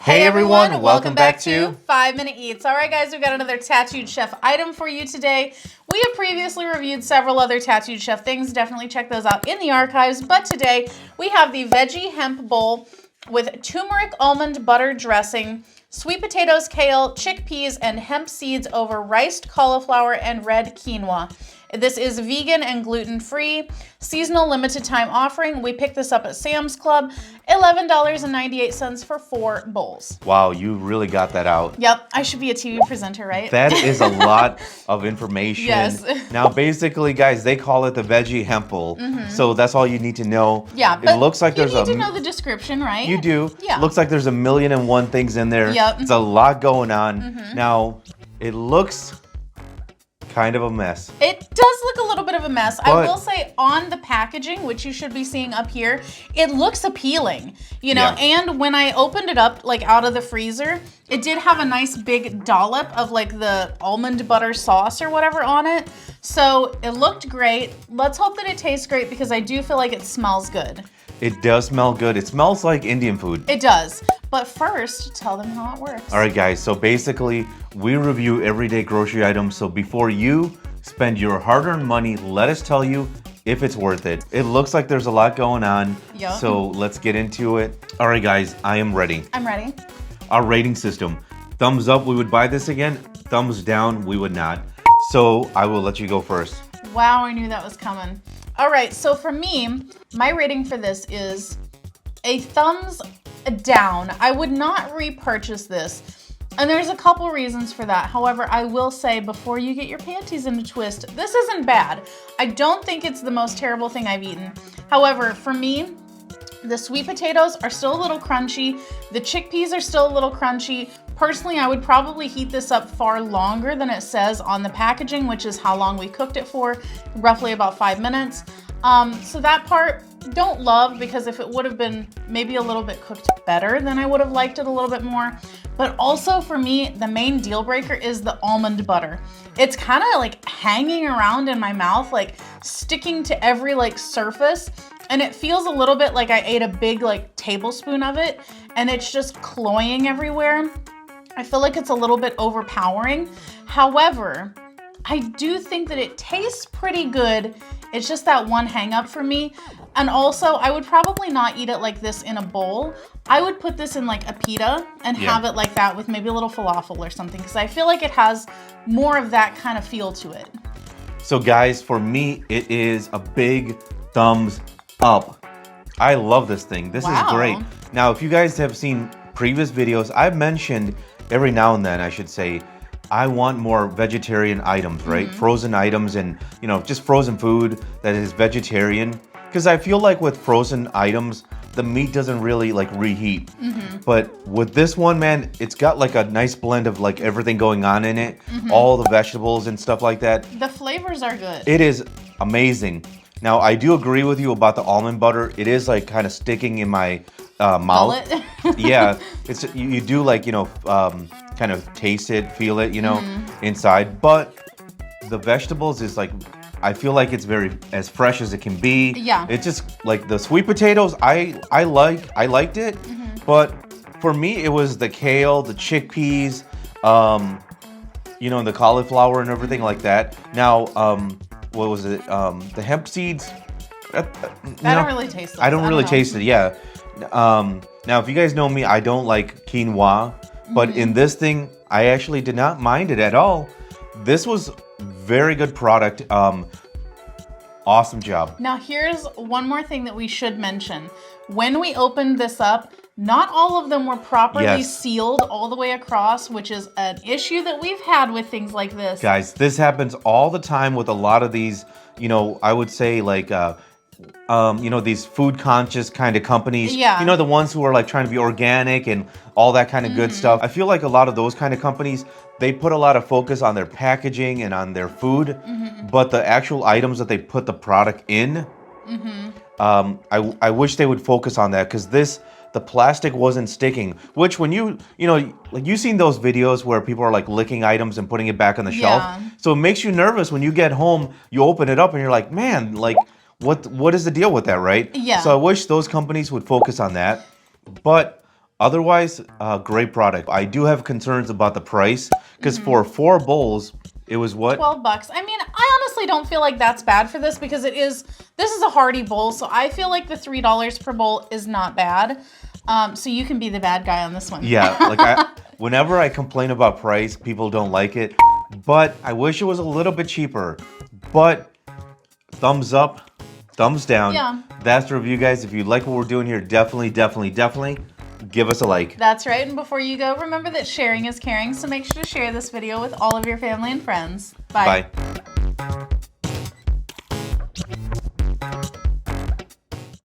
Hey everyone, welcome back to 5 Minute Eats. All right guys, we've got another Tattooed Chef item for you today. We have previously reviewed several other Tattooed Chef things. Definitely check those out in the archives. But today we have the Veggie Hemp bowl with turmeric almond butter dressing, sweet potatoes, kale, chickpeas, and hemp seeds over riced cauliflower and red quinoa. This is vegan and gluten-free, seasonal limited time offering. We picked this up at Sam's Club, $11.98 for 4 bowls. Wow, you really got that out. Yep, I should be a TV presenter, right? That is a lot of information. Yes. Now, basically, guys, they call it the Veggie Hemp bowl. So that's all you need to know. Yeah, but it looks like you need to know the description, right? You do. Yeah. Looks like there's 1,000,001 things in there. Yep. It's a lot going on. Now, it looks kind of a mess. It does look a little bit of a mess. But I will say on the packaging, which you should be seeing up here, it looks appealing, you know, and when I opened it up like out of the freezer, it did have a nice big dollop of like the almond butter sauce or whatever on it. So it looked great. Let's hope that it tastes great because I do feel like it smells good. It does smell good. It smells like Indian food. It does. But first, tell them how it works. All right, guys. So basically, we review everyday grocery items. So before you spend your hard-earned money, let us tell you if it's worth it. It looks like there's a lot going on. Yep. So let's get into it. All right, guys. I am ready. I'm ready. Our rating system. Thumbs up, we would buy this again. Thumbs down, we would not. So I will let you go first. Wow, I knew that was coming. All right, so for me, my rating for this is a thumbs down. I would not repurchase this. And there's a couple reasons for that. However, I will say before you get your panties in a twist, this isn't bad. I don't think it's the most terrible thing I've eaten. However, for me, the sweet potatoes are still a little crunchy. The chickpeas are still a little crunchy. Personally, I would probably heat this up far longer than it says on the packaging, which is how long we cooked it for, roughly about 5 minutes. So that part, don't love, because if it would have been maybe a little bit cooked better, then I would have liked it a little bit more. But also for me, the main deal breaker is the almond butter. It's kind of like hanging around in my mouth, like sticking to every like surface. And it feels a little bit like I ate a big like tablespoon of it and it's just cloying everywhere. I feel like it's a little bit overpowering. However, I do think that it tastes pretty good. It's just that one hang up for me. And also, I would probably not eat it like this in a bowl. I would put this in like a pita and have it like that with maybe a little falafel or something, because I feel like it has more of that kind of feel to it. So guys, for me, it is a big thumbs up. I love this thing. This is great. Now, if you guys have seen previous videos, I've mentioned every now and then, I should say, I want more vegetarian items, right? Frozen items and, you know, just frozen food that is vegetarian. Because I feel like with frozen items, the meat doesn't really like reheat. But with this one, man, it's got like a nice blend of like everything going on in it. All the vegetables and stuff like that. The flavors are good. It is amazing. Now, I do agree with you about the almond butter. It is like kind of sticking in my mouth. Yeah, it's you do like, you know, kind of taste it, feel it, you know, inside. But the vegetables is like, I feel like it's very as fresh as it can be. Yeah. It's just like the sweet potatoes. I liked it, but for me it was the kale, the chickpeas, you know, the cauliflower and everything like that. Now, what was it? The hemp seeds. I don't really taste those. I don't really taste it. Yeah. Now, if you guys know me, I don't like quinoa, but in this thing, I actually did not mind it at all. This was very good product. Awesome job. Now, here's one more thing that we should mention. When we opened this up, not all of them were properly sealed all the way across, which is an issue that we've had with things like this. Guys, this happens all the time with a lot of these, you know, I would say like, you know, these food conscious kind of companies. Yeah. You know, the ones who are like trying to be organic and all that kind of good stuff. I feel like a lot of those kind of companies, they put a lot of focus on their packaging and on their food, but the actual items that they put the product in, I wish they would focus on that, because the plastic wasn't sticking, which when you know, like you've seen those videos where people are like licking items and putting it back on the shelf. So it makes you nervous when you get home, you open it up and you're like, man, like what is the deal with that, right? Yeah. So I wish those companies would focus on that. But Otherwise, great product. I do have concerns about the price because for 4 bowls, it was what? $12. I mean, I honestly don't feel like that's bad for this because this is a hearty bowl. So I feel like the $3 per bowl is not bad. So you can be the bad guy on this one. Yeah, like whenever I complain about price, people don't like it. But I wish it was a little bit cheaper. But thumbs up, thumbs down. Yeah. That's the review, guys. If you like what we're doing here, definitely give us a like. That's right. And before you go, remember that sharing is caring. So make sure to share this video with all of your family and friends. Bye. Bye.